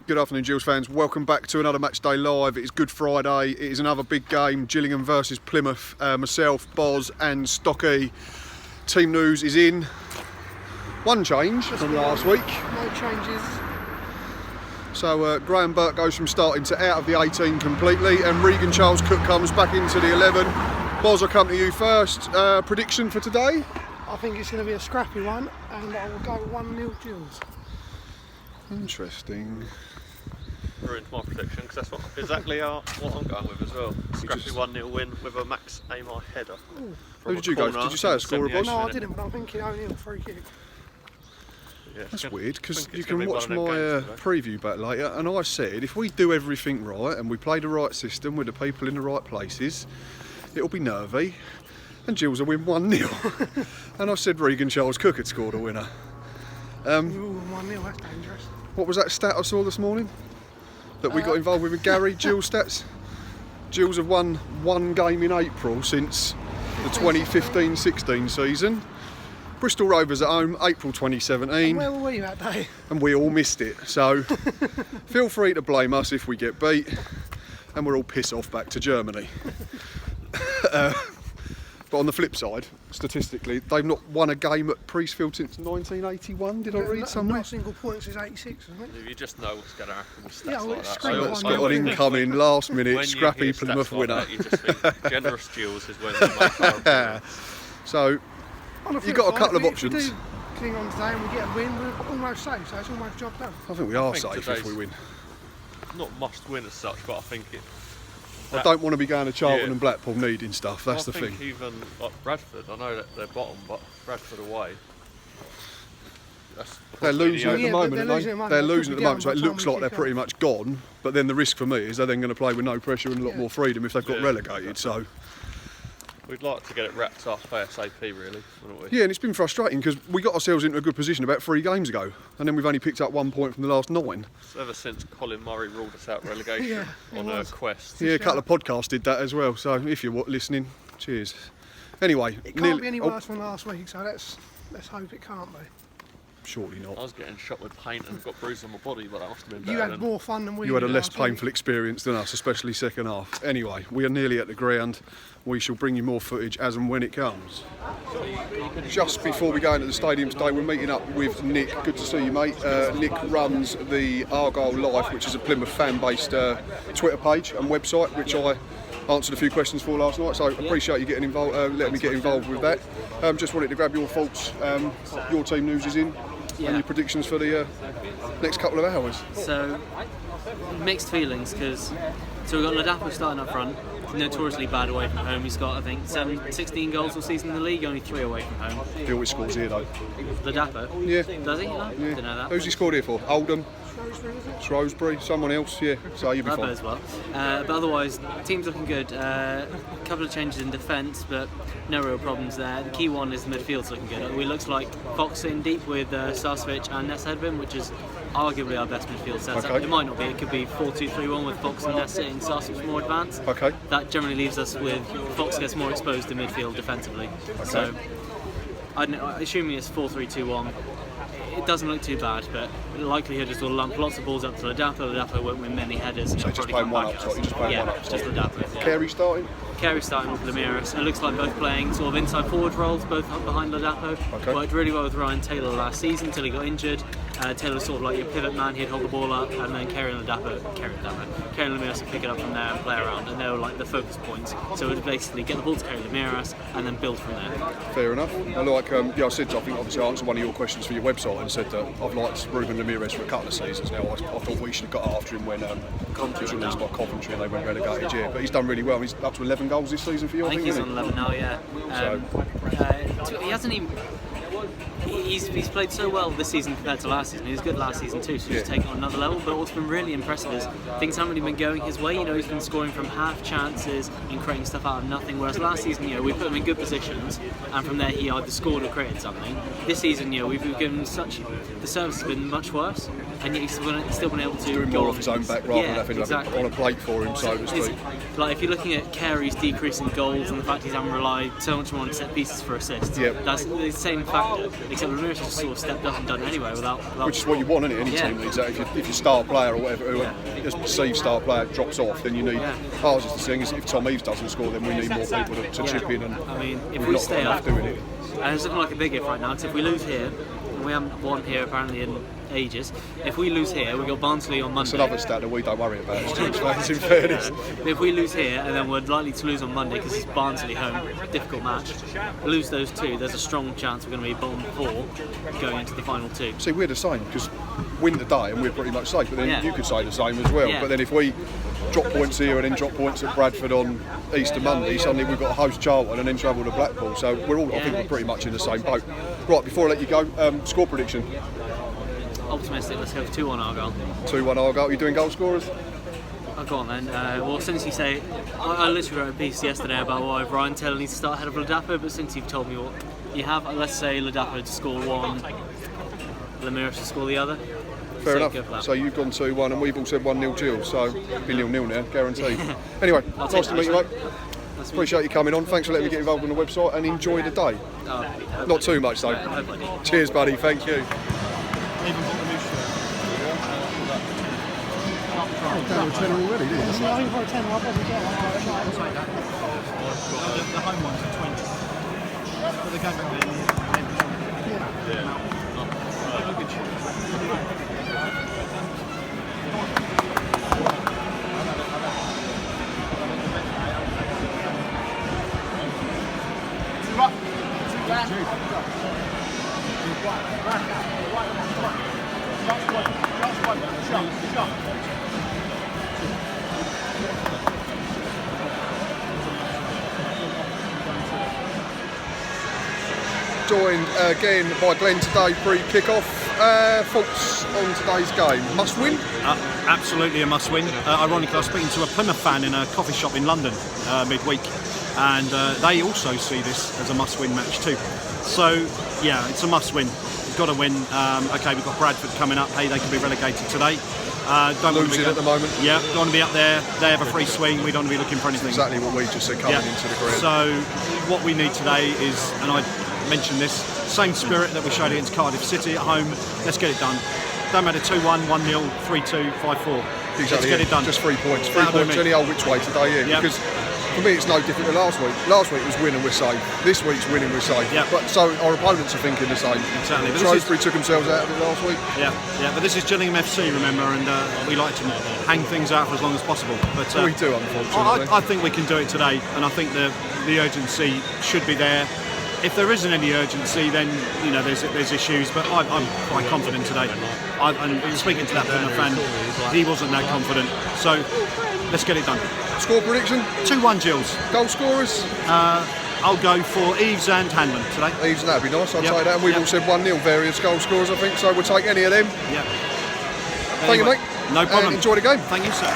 Good afternoon, Gills fans. Welcome back to another Match Day Live. It is Good Friday. It is another big game, Gillingham versus Plymouth. Myself, Boz and Stocky. Team news is in. One change from last week. No changes. So Graham Burke goes from starting to out of the 18 completely, and Regan Charles Cook comes back into the 11. Boz, I'll come to you first. Prediction for today? I think it's going to be a scrappy one, and I will go 1-0 Gills. Interesting. Ruined my prediction because that's exactly what I'm going with as well. Scrappy 1-0 win with a Max Amar header. Who did you go? Did you say a scorer, Boz? No, I didn't, but I'm thinking O'Neill free kick. Yeah, that's weird because you can watch my preview back later, and I said if we do everything right and we play the right system with the people in the right places, it'll be nervy, and Gills will win 1-0. And I said Regan Charles Cook had scored a winner. 1-0, that's dangerous. What was that stat I saw this morning that we got involved with Gary? Gills stats. Gills have won one game in April since the 2015-16 season. Bristol Rovers at home, April 2017. And where were you that day? And we all missed it. So feel free to blame us if we get beat, and we're all piss off back to Germany. But on the flip side, statistically, they've not won a game at Priestfield since 1981. Did I read somewhere? Not a single point since '86, isn't it? You just know what's going to happen with stats Yeah, like that. Let's get on incoming, last minute, when scrappy you hear Plymouth stats like winner. that, you just think generous Gills is when we make our opinion. So you've got a couple of options. If we do cling on today and we get a win, we're almost safe, so it's almost job done. I think we are think safe if we win. Not must win as such, but I think it. I don't want to be going to Charlton and Blackpool needing stuff, that's the thing. I think even like Bradford, I know that they're bottom, but Bradford away. They're losing at the moment, they're aren't losing they? at the moment. They're losing at the moment, so it By the time looks we like they're kick pretty off. much gone. But then the risk for me is they're then going to play with no pressure and a lot more freedom if they've got relegated. So We'd like to get it wrapped up ASAP, really, wouldn't we? yeah, and it's been frustrating because we got ourselves into a good position about 3 games ago, and then we've only picked up 1 point from the last 9. Ever since Colin Murray ruled us out relegation on a quest. Yeah, a couple of podcasts did that as well. So if you're listening, cheers. Anyway, It can't be any worse than last week, so let's hope it can't be. Surely not. I was getting shot with paint and got bruises on my body, but that must have been better. You had more fun than we did. You had a less last week. painful experience than us, especially second half. Anyway, we are nearly at the ground. We shall bring you more footage as and when it comes. Just before we go into the stadium today, we're meeting up with Nick. Good to see you, mate. Nick runs the Argyle Life, which is a Plymouth fan-based Twitter page and website, which I answered a few questions for last night, so I appreciate you getting involved, letting me get involved with that. Just wanted to grab your thoughts. Your team news is in. And your predictions for the next couple of hours. So, mixed feelings because we've got Ladapo starting up front, notoriously bad away from home. He's got, I think, 16 goals all season in the league, only 3 away from home. He always scores here though. Ladapo? Yeah. Does he? No, didn't know that. Who's he scored here for? Oldham? Shrewsbury? Someone else? Yeah. So you'll be Ladapo fine. as well. But otherwise, team's looking good. A couple of changes in defence, but no real problems there. The key one is the midfield's looking good. It looks like Fox in deep with Sarcevic and Ness Edwin, which is arguably our best midfield setup. Okay. It might not be. It could be 4-2-3-1 with Fox and Ness sitting, Sarcevic more advanced. Okay. That generally leaves us with Fox gets more exposed to midfield defensively. So, assuming it's 4-3-2-1, it doesn't look too bad, but the likelihood is we'll lump lots of balls up to Ladapo. Ladapo won't win many headers. And So he'll just probably playing come one back up at us. top, you just playing one up just top. Ladapo. Yeah. Carey starting? Carey starting with Lamiras. It looks like both playing sort of inside forward roles, both up behind Ladapo. Okay. Worked really well with Ryan Taylor last season until he got injured. Taylor was sort of like your pivot man, he'd hold the ball up, and then Carey and Lamiras would pick it up from there and play around, and they were like the focus points. So it would basically get the ball to Carey Lamiras and then build from there. Fair enough. I like, I said, I think obviously I answered one of your questions for your website and said that I've liked Ruben Ramirez for a couple of seasons now. I thought we should have got after him when he was released by Coventry and they went relegated, yeah. But he's done really well. He's up to 11 goals this season for you, I think he's isn't on 11 now, yeah. He hasn't even. He's played so well this season compared to last season. He was good last season too, so he's taken on another level. But what's been really impressive is things haven't really been going his way. You know, he's been scoring from half chances and creating stuff out of nothing. Whereas last season, we put him in good positions, and from there he either scored or created something. This season, we've given him such. The service has been much worse, and yet he's still been able to doing more off his own back rather than having exactly. on a plate for him, so to speak. Like if you're looking at Carey's decrease in goals and the fact he's having relied so much more on set pieces for assists, that's the same factor. Except So Ramirez has sort of stepped up and done it anyway without Which is what you want, isn't it? Any team needs that. If your star player or whatever, who is perceived star player drops off, then you need. Ours is the thing is if Tom Eves doesn't score, then we need more people to chip in. And I mean, if we stay up, doing it. and it's looking like a big if right now, because if we lose here, and we haven't won here apparently in ages, if we lose here, we got Barnsley on Monday. It's another stat that we don't worry about as Chiefs fans, in fairness. But if we lose here, and then we're likely to lose on Monday because it's Barnsley home, difficult match, lose those two, there's a strong chance we're going to be bottom 4 going into the final 2. See, we're the same, because win today and we're pretty much safe, but then you could say the same as well. But then if we drop points here and then drop points at Bradford on Easter Monday, suddenly we've got to host Charlton and then travel to Blackpool. So we're all, I think we're pretty much in the same boat. Right, before I let you go, score prediction. Optimistic, let's go for 2-1 Argyle. 2-1 Argyle. You doing goal scorers? Oh, go on then. Well, since you say, I literally wrote a piece yesterday about why Ryan Taylor needs to start ahead of Ladapo, but since you've told me what you have, let's say Ladapo to score 1, Ramirez to score the other. Fair enough. So you've gone 2-1 and we've all said 1-0 Gills, so be 0-0 now, guaranteed. Anyway, nice to meet you, mate. Appreciate you coming on. Thanks for letting me get involved on the website and enjoy the day. Not too much though. Cheers, buddy. Thank you. Down to 10 already, didn't you? I think for a 10, I'll probably get one. The home ones are 20. But they came back then. Joined again by Glenn today pre-kick-off. Thoughts on today's game? Must win? Absolutely a must win. Ironically, I was speaking to a Plymouth fan in a coffee shop in London midweek, and they also see this as a must win match too. So yeah, it's a must win. We've got to win. Okay, we've got Bradford coming up. Hey, they can be relegated today. Don't losing at the moment. Yeah, don't want to be up there. They have a free swing. We don't want to be looking for anything. Exactly what we just said coming into the ground. So what we need today is, and I mentioned this, same spirit that we showed against Cardiff City at home. Let's get it done. Don't matter 2-1, 1-0, 3-2, 5-4. Exactly. Let's get it done. Just 3 points. 3 points any old which way today, yeah. Because for me it's no different than last week. Last week was win and we're safe. This week's win and we're safe. Yeah. But so our opponents are thinking the same. Exactly. But Shrewsbury took themselves out of it last week. Yeah, but this is Gillingham FC, remember, and we like to hang things out for as long as possible. But we do, unfortunately. I think we can do it today, and I think the urgency should be there. If there isn't any urgency, then there's issues. But I'm quite confident today. And speaking to that Plymouth fan, he wasn't that confident. So let's get it done. Score prediction? 2-1 Gills. Goal scorers? I'll go for Eves and Hanlon today. Eves, that'd be nice. I'll take that. And we've all said 1-0 various goal scorers, I think. So we'll take any of them. Yeah. Thank you, mate. No problem. And enjoy the game. Thank you, sir.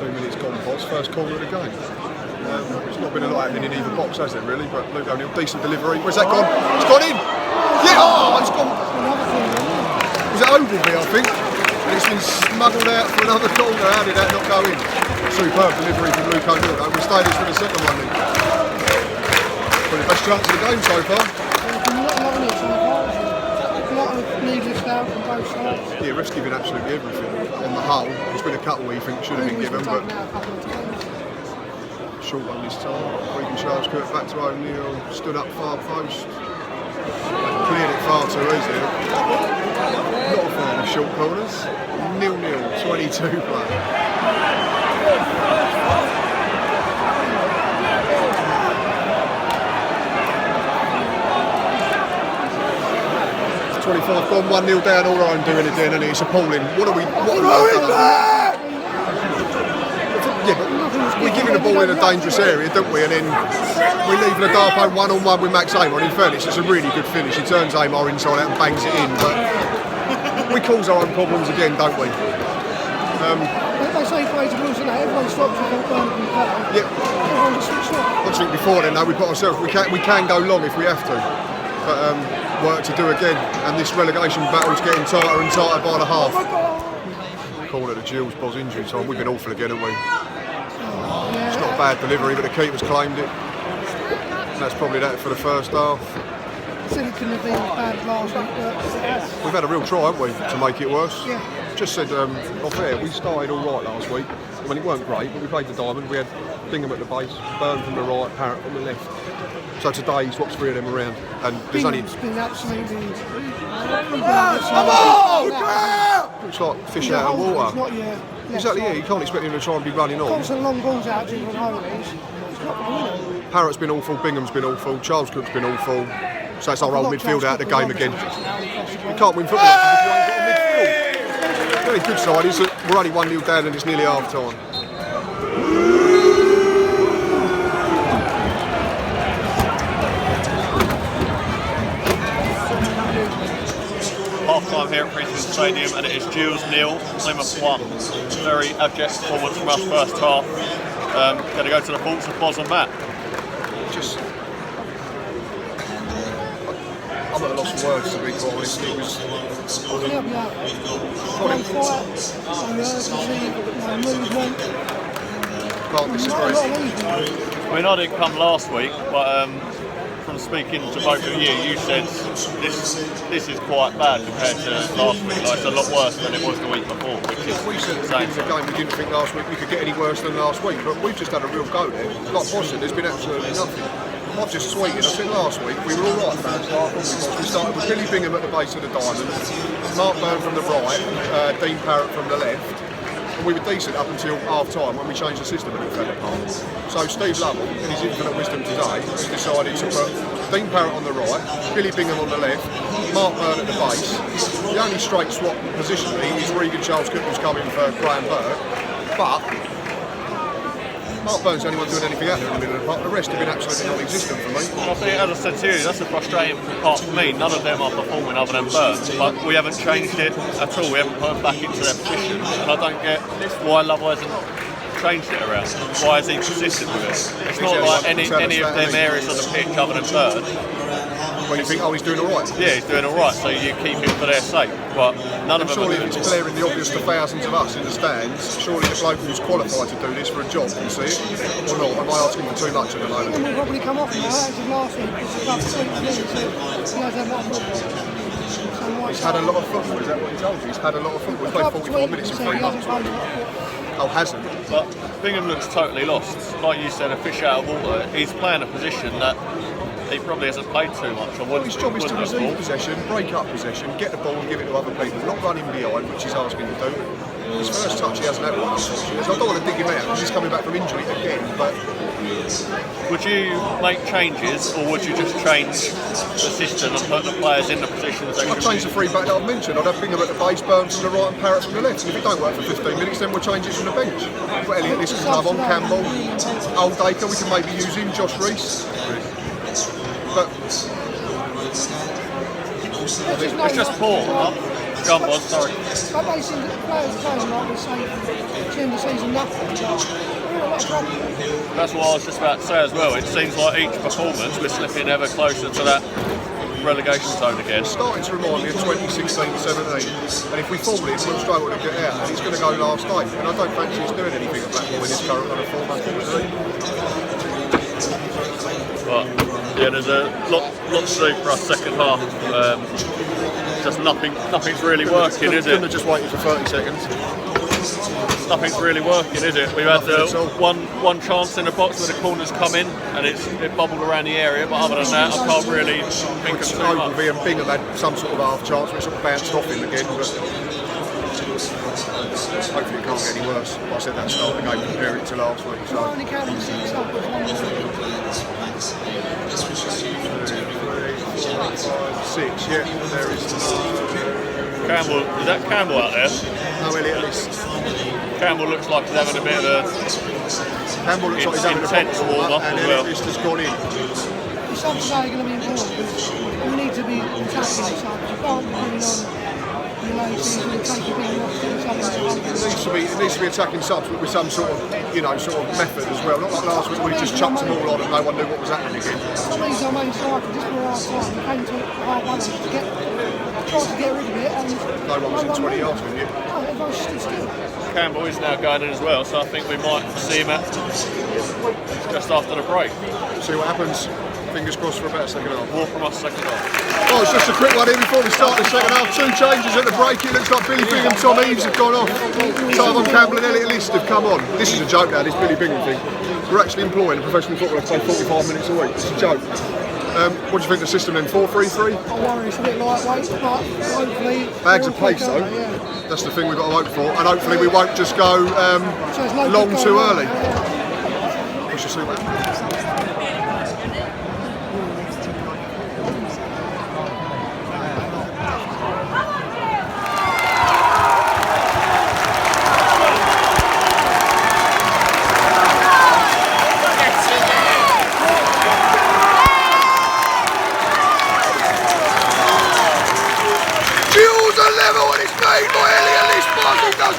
15 minutes gone past, first corner of the game. There's not been a lot happening in either box, has there really? But Luke O'Neill, decent delivery. Where's that gone? It's gone in! Yeah! Oh, it's gone! Was it Ogilvy, I think? And it's been smuggled out for another corner. How did that not go in? Superb delivery from Luke O'Neill. We'll stay this for the second one then. Probably the best chance of the game so far. Needless foul from both sides. Yeah, ref's giving absolutely everything. On the whole, there's been a couple we think should have been given, but short one this time. Regan Charles Kirk back to O'Neill, stood up far post. Cleared it far too easily. Not a fan of short corners. 0-0, 22 play. 25 gone, 1-0 down, all I'm doing again, and it's appalling. What are we doing? Yeah, but we're giving the ball in a dangerous area, don't we? And then we leave Ladapo one-on-one with Max Amor. In fairness, it's a really good finish. He turns Amor inside out and bangs it in, but we cause our own problems again, don't we? They say plays the rules, and everyone stops and don't burn them down. Yeah. Everyone just switched off. I think before then, though, we've got ourselves. We can go long if we have to, but work to do again. And this relegation battle's getting tighter and tighter by the half. Calling it the Gills Boz injury time. We've been awful again, haven't we? It's not a bad delivery, but the keeper's claimed it. And that's probably that for the first half. I said it couldn't have been bad last week, but We've had a real try, haven't we, to make it worse? Yeah. Just said off air, we started all right last week. I mean, it weren't great, but we played the diamond. We had Bingham at the base, Byrne from the right, Parrott from the left. So today he swaps three of them around, and there's only. It's been absolutely. Looks like fish out of water. Exactly, yeah. You can't expect him to try and be running on. Constant long balls out to him on It's not going to win. Parrott's been awful, Bingham's been awful, Charles Cook's been awful. So it's our old midfield out of the game again. You can't win football if you ain't got a midfield. The only good side is that we're only 1-0 down and it's nearly half time. Half time here at Plymouth Stadium, and it is Gills 0, Plymouth 1. Very abject performance from us first half. Going to go to the thoughts of Boz and Matt. Just, I'm at a loss for words, to be quite honest. It was. Can't disagree. I mean, I didn't come last week, but from speaking to both of you, you said this is quite bad compared to last week. Like, it's a lot worse than it was the week before. Which is we said at the game we didn't think last week we could get any worse than last week, but we've just had a real go there. Like Boss said, there's been absolutely nothing. I've just tweeted. I said last week we were all right first half. We started with Billy Bingham at the base of the diamond, Mark Byrne from the right, Dean Parrott from the left. And we were decent up until half time when we changed the system and it fell apart. So Steve Lovell, in his infinite wisdom today, has decided to put Dean Parrott on the right, Billy Bingham on the left, Mark Byrne at the base. The only straight swap positionally is Regan Charles Cook, who's coming for Graham Burke. But Mark Byrne's the only one doing anything out there in the middle of the park. The rest have been absolutely non-existent for me. I think, as I said to you, that's the frustrating part for me. None of them are performing other than Byrne, but we haven't changed it at all. We haven't put them back into their position, and I don't get why Lovell hasn't changed it around. Why is he consistent with it? It's not like any of them areas of the pitch other than Byrne. When you think, oh, he's doing all right. Yeah, he's doing all right, so you keep him for their sake. But none of them. Surely, if it's glaring the obvious to thousands of us in the stands, surely the bloke who's qualified to do this for a job can see it, or not? Am I asking for too much at the moment? He will probably come off now, as of last week. It's about 3 minutes, so he has had a lot of football. He's had a lot of football, is that what he told you? He's had a lot of football. He's played 44 minutes in 3 months. Oh, hasn't? But Bingham looks totally lost. Like you said, a fish out of water. He's playing a position that he probably hasn't played too much. Well, his job is to receive possession, break up possession, get the ball and give it to other people, not running behind, which he's asking to do. His first touch he hasn't had one, unfortunately. So I don't want to dig him out because he's coming back from injury again. But would you make changes, or would you just change the system and put the players in the positions they I'd change the three back that I've mentioned. I'd have Bingham at the base, Byrne from the right and Parrott from the left. And if it don't work for 15 minutes, then we'll change it from the bench. Put Elliot this can come on, Campbell, Old Dacre, we can maybe use him, Josh Reese. But it's just poor. Huh? Go on, boss, sorry. But basically, the players are playing like we say at the end of the season nothing. But we're in a lot of trouble. That's what I was just about to say as well. It seems like each performance we're slipping ever closer to that relegation zone again. It's starting to remind me of 2016-17, and if we fall in, we'll struggle to get out, and it's going to go last night. And I don't fancy he's doing anything at Blackpool in his current run of form, unfortunately. But yeah, there's a lot to do for us second half. Just nothing's really working, is it? Couldn't have just waited for 30 seconds. Nothing's really working, is it? We've had one chance in the box where the corner's come in and it bubbled around the area, but other than that, I can't really think of too much. Ogilvy and Bingham had some sort of half chance, which sort of bounced off him again, but hopefully it can't get any worse. I said that at the start of the game, comparing it to last week. So. Only counting 6 up with 1 6, yeah, there is Campbell, is that Campbell out there? no Elliot List. Campbell looks like he's having a bit of a Campbell looks like he's having a intense warm-up and as Elliot well. List has gone in. It's something today going to be important because we need to be attacking the subs. You can't be putting on your low season and taking people off to something. It needs to be attacking subs, but with some sort of, sort of method as well. Not like last week, we just chucked them all on and no one knew what was happening again. Some of these are main striker just for our time. We came to half one to try to get rid of it, and No one was in 20 yards with you. no, everyone stood still. Campbell is now going in as well, so I think we might see him just after the break. See what happens. Fingers crossed for a better second half. More from us second half. Oh, it's just a quick one here before we start the second half. 2 changes at the break. It looks like Billy Bingham, Tom Eaves have gone off. Simon Campbell and Elliot List have come on. This is a joke now, this Billy Bingham thing. We're actually employing a professional footballer to play 45 minutes a week. It's a joke. What do you think of the system then? 4-3-3? I worry it's a bit lightweight, but hopefully... Bags of pace though. That's the thing we've got to hope for. And hopefully we won't just go long too early. We shall see what happens.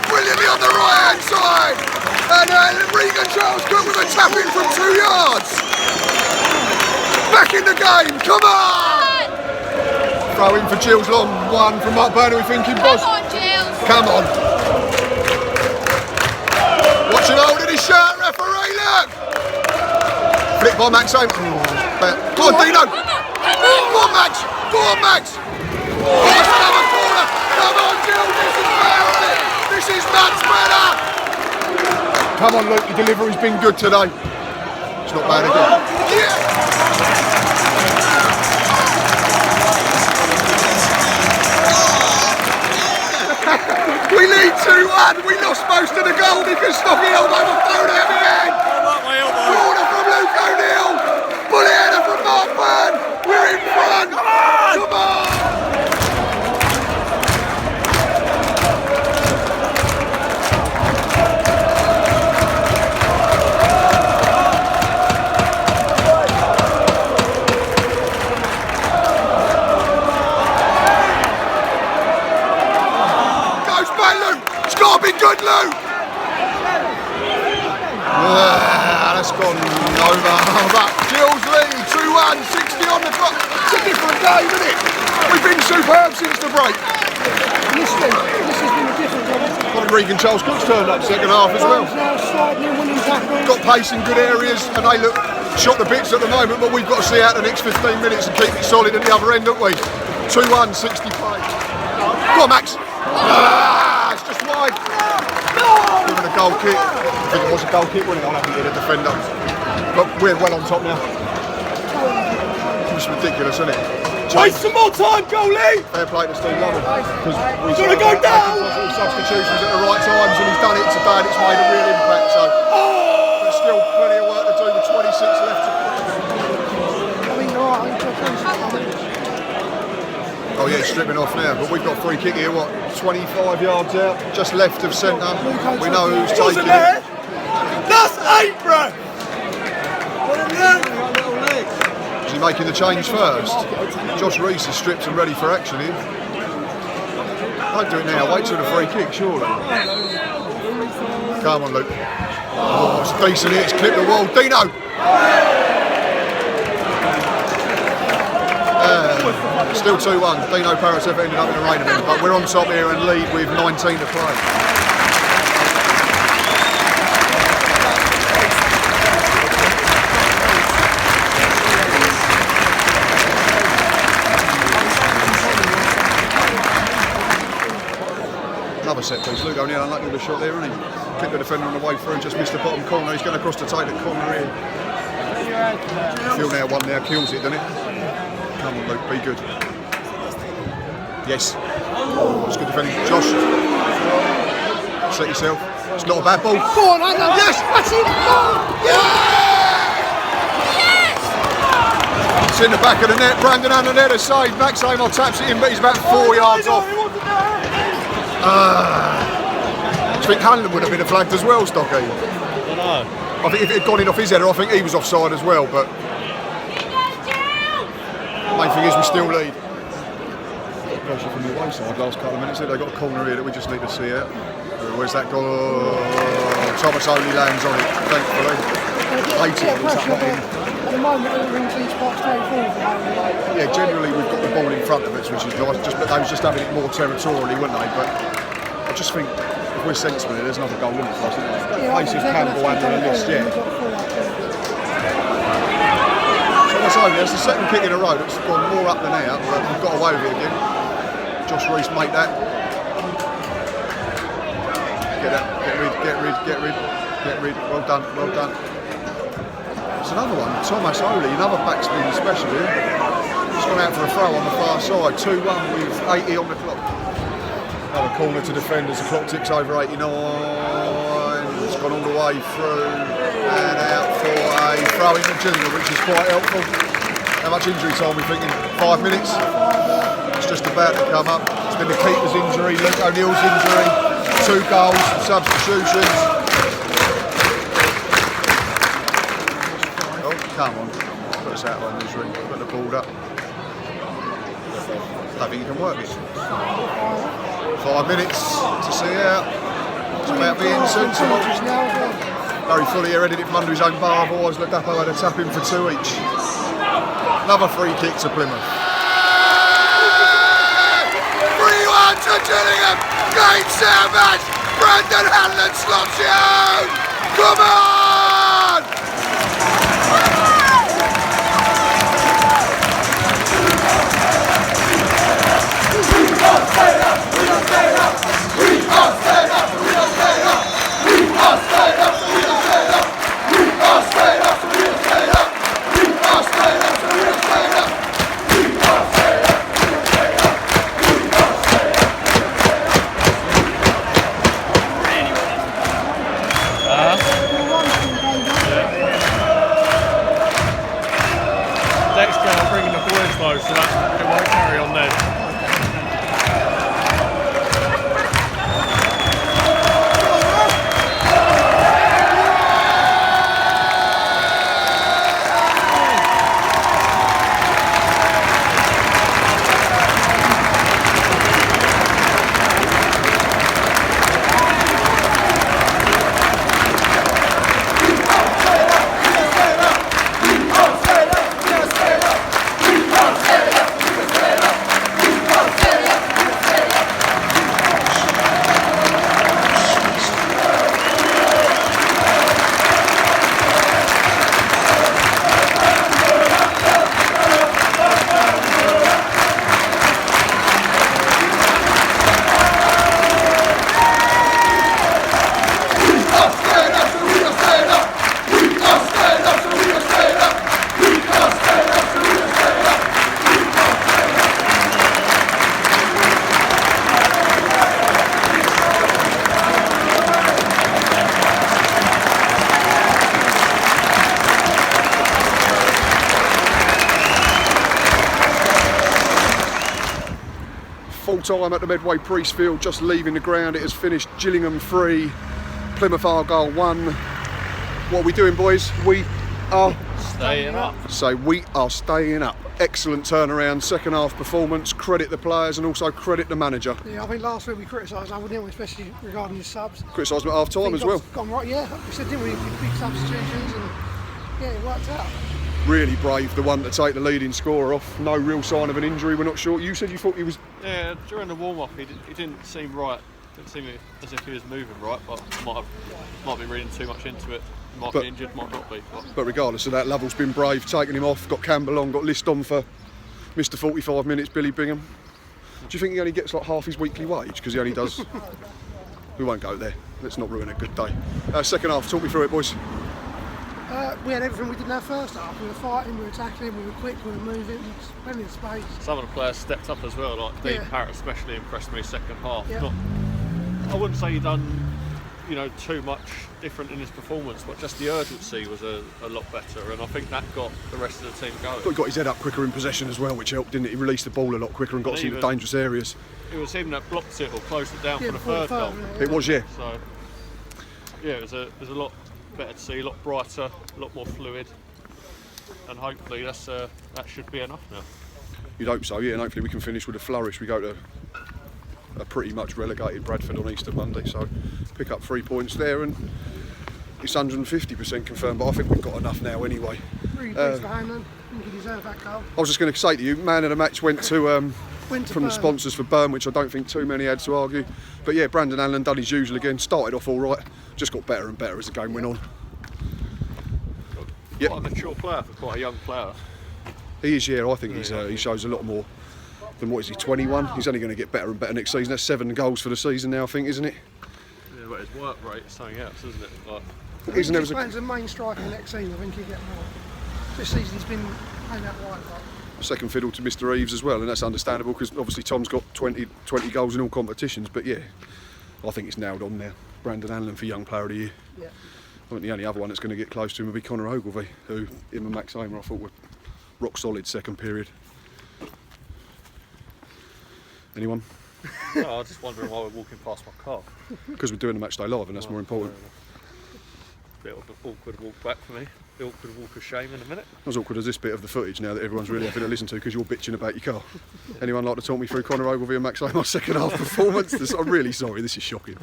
Brilliantly on the right hand side, and Regan Charles Cook with a tap in from 2 yards. Back in the game, come on! Throw in for Gills long, 1 from Mark Burner. We're thinking, boss. Come on, Gills. Come on. Watch him holding his shirt, referee, look! Flick by Max home. Go on, Dino. Go on, Max. Go on, Max. Oh, it's another corner. Come on, Gills. This is better. This is much better! Come on, Luke, your delivery's been good today. It's not bad again. Yeah! We lead 2-1. We lost most of the goal because Stocky elbow was thrown out the end. Corner from Luke O'Neill. Bullet header from Mark Byrne. We're in front. Come on! Good, Lou! That's gone over. Gills lead, 2-1, 60 on the clock. It's a different game, isn't it? We've been superb since the break. This has been a different game. Got Regan Charles Cook's turned up second half as well. Got pace in good areas, and they look shot to bits at the moment, but we've got to see out the next 15 minutes and keep it solid at the other end, haven't we? 2-1, 60 play. Go on, Max. It's just wide. Given a goal kick. I think it was a goal kick, wasn't it? I'll have to get a defender. But we're well on top now. It's ridiculous, isn't it? Waste some more time, goalie! Fair play to Steve Lovell. Because we Gotta go down! substitutions at the right times, and he's done it today, and it's made a real impact. So there's still plenty of work to do with 26 left. Oh yeah, it's stripping off now, but we've got free kick here, what, 25 yards out, just left of centre. We know who's taking it. That's 8, bro! Is he making the change first? Josh Reese is stripped and ready for action here. Don't do it now. Wait till the free kick, surely. Come on, Luke. Oh, it's decent here. It's clipped the wall. Dino. Still 2-1. Dino Parrots have ended up in a rain of them, but we're on top here and lead with 19 to play. Another set piece. Luke only unlucky with a shot there, isn't he? Clipped the defender on the way through, just missed the bottom corner. He's going across to take the corner here. Feel now 1 kills it, doesn't it? Come on, Luke, be good. Yes. Oh, it's good defending. Josh. Set yourself. It's not a bad ball. Go on, hang on. Yes! That's it. Yes! It's in the back of the net. Brandon under there to save. Max Amor taps it in, but he's about 4 yards off. Do you think Hanlon would have been flagged as well, Stocky? I don't know. I think if it had gone in off his header, I think he was offside as well, but main thing is we still lead. Pressure from the away side last couple of minutes. They've got a corner here that we just need to see out. Where's that goal? Thomas only lands on it, thankfully. 80 was up in. At the moment, everything seems quite straightforward. Yeah, generally we've got the ball in front of us, which is nice. But they was just having it more territorially, weren't they? But I just think if we're sensible, there's another goal in it for us, isn't there? Places Campbell and the list, yeah. That's the second kick in a row that's gone more up than out, but we've got away with it again. Josh Reese make that. Get rid. Well done. It's another one. Thomas Oli, another backspin special here. He's gone out for a throw on the far side. 2-1 with 80 on the clock. Another corner to defenders. The clock ticks over 89. It's gone all the way through and out for a throw in the Gills, which is quite helpful. How much injury time are we thinking? 5 minutes? It's just about to come up. It's been the keeper's injury, Luke O'Neill's injury, 2 goals, substitutions. Oh, come on. Put us out on misery. Put the ball up. I think you can work it. 5 minutes to see out. It's about being sensible. Very fully headed it from under his own bar, otherwise Ladapo had a tap in for 2 each. Another free kick to Plymouth. 3-1 to Gillingham. Great set match. Brandon Hanlon slots you out. Come on! So that it won't carry on then. Full time at the Medway Priestfield, just leaving the ground. It has finished Gillingham 3, Plymouth Argyle 1. What are we doing, boys? We are Staying up. So we are staying up. Excellent turnaround, second half performance. Credit the players and also credit the manager. Yeah, I think last week we criticised Owen, didn't we, especially regarding his subs. Criticised him at half time as well. Gone right, yeah. We said, didn't we, big substitutions, and yeah, it worked out. Really brave, the one to take the leading scorer off. No real sign of an injury, we're not sure. You said you thought he was... Yeah, during the warm-up he didn't seem right. Didn't seem as if he was moving right, but might be reading too much into it. Might be injured, might not be. But regardless of that, Lovell's been brave, taking him off, got Campbell on, got List on for Mr 45 minutes, Billy Bingham. Do you think he only gets like half his weekly wage? Because he only does... We won't go there, let's not ruin a good day. Second half, talk me through it, boys. We had everything we did in our first half. We were fighting, we were tackling, we were quick, we were moving, plenty of space. Some of the players stepped up as well, like Dean Yeah. Parrott especially impressed me second half. Yeah. I wouldn't say he done, too much different in his performance, but just the urgency was a lot better, and I think that got the rest of the team going. He got his head up quicker in possession as well, which helped, didn't it? He released the ball a lot quicker and got us into dangerous areas. It was him that blocked it or closed it down for the before third goal. It was, yeah. So, yeah, it was a lot better to see, a lot brighter, a lot more fluid, and hopefully that should be enough now. You'd hope so, yeah, and hopefully we can finish with a flourish. We go to a pretty much relegated Bradford on Easter Monday, so pick up 3 points there, and it's 150% confirmed, but I think we've got enough now anyway. Really pleased for Hanlon. I think he deserved that goal. I was just going to say to you, man of the match went to from Burn. the sponsors for Burn, which I don't think too many had to argue. But yeah, Brandon Allen done his usual again, started off all right, just got better and better as the game went on. Quite a mature player for quite a young player. He is, yeah, I think he shows a lot more than, what is he, 21? He's only going to get better and better next season. That's 7 goals for the season now, I think, isn't it? Yeah, but his work rate is something else, isn't it? Like, He's the main striker next season. I think he'll get more. This season he's been playing that right back. Second fiddle to Mr Eves as well, and that's understandable because obviously Tom's got 20 goals in all competitions, but yeah, I think it's nailed on now. Brandon Allen for Young Player of the Year. Yeah. I think the only other one that's going to get close to him will be Conor Ogilvie, who him and Max Hamer I thought were rock solid second period. Anyone? no, I was just wondering why we're walking past my car. Because we're doing the match day live and that's more important. Bit of an awkward walk back for me. The awkward walk of shame in a minute. Not as awkward as this bit of the footage now that everyone's really having to listen to because you're bitching about your car. Anyone like to talk me through Conor Ogilvie and Max Hamer's second half performance? I'm really sorry, this is shocking.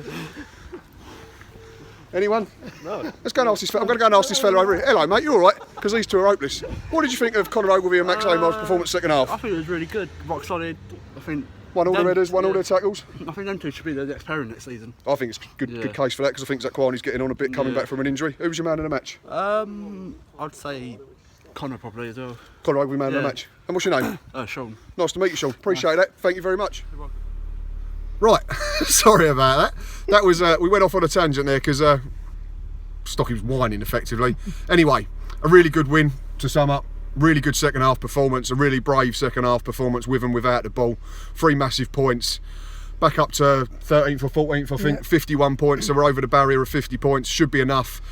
Anyone? No. Let's go and ask this fella. I'm going to go and ask this fella over here. Hello, mate, you all right? Because these two are hopeless. What did you think of Conor Ogilvie and Max Hamer's performance second half? I think it was really good, rock solid. I think Won all the headers, won all their tackles. I think them two should be the next pairing next season. I think it's good case for that because I think Zakwani's getting on a bit, coming back from an injury. Who was your man of the match? I'd say Connor probably as well. Conor Ogilvie, man of the match. And what's your name? Sean. Nice to meet you, Sean. Appreciate that. Thank you very much. Right, sorry about that. That was we went off on a tangent there because Stocky was whining effectively. Anyway, a really good win to sum up. Really good second half performance, a really brave second half performance with and without the ball. 3 massive points. Back up to 13th or 14th, I think, 51 points. So we're over the barrier of 50 points. Should be enough,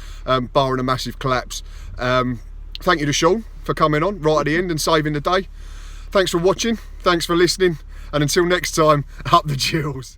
barring a massive collapse. Thank you to Sean for coming on right at the end and saving the day. Thanks for watching, thanks for listening, and until next time, up the Gills.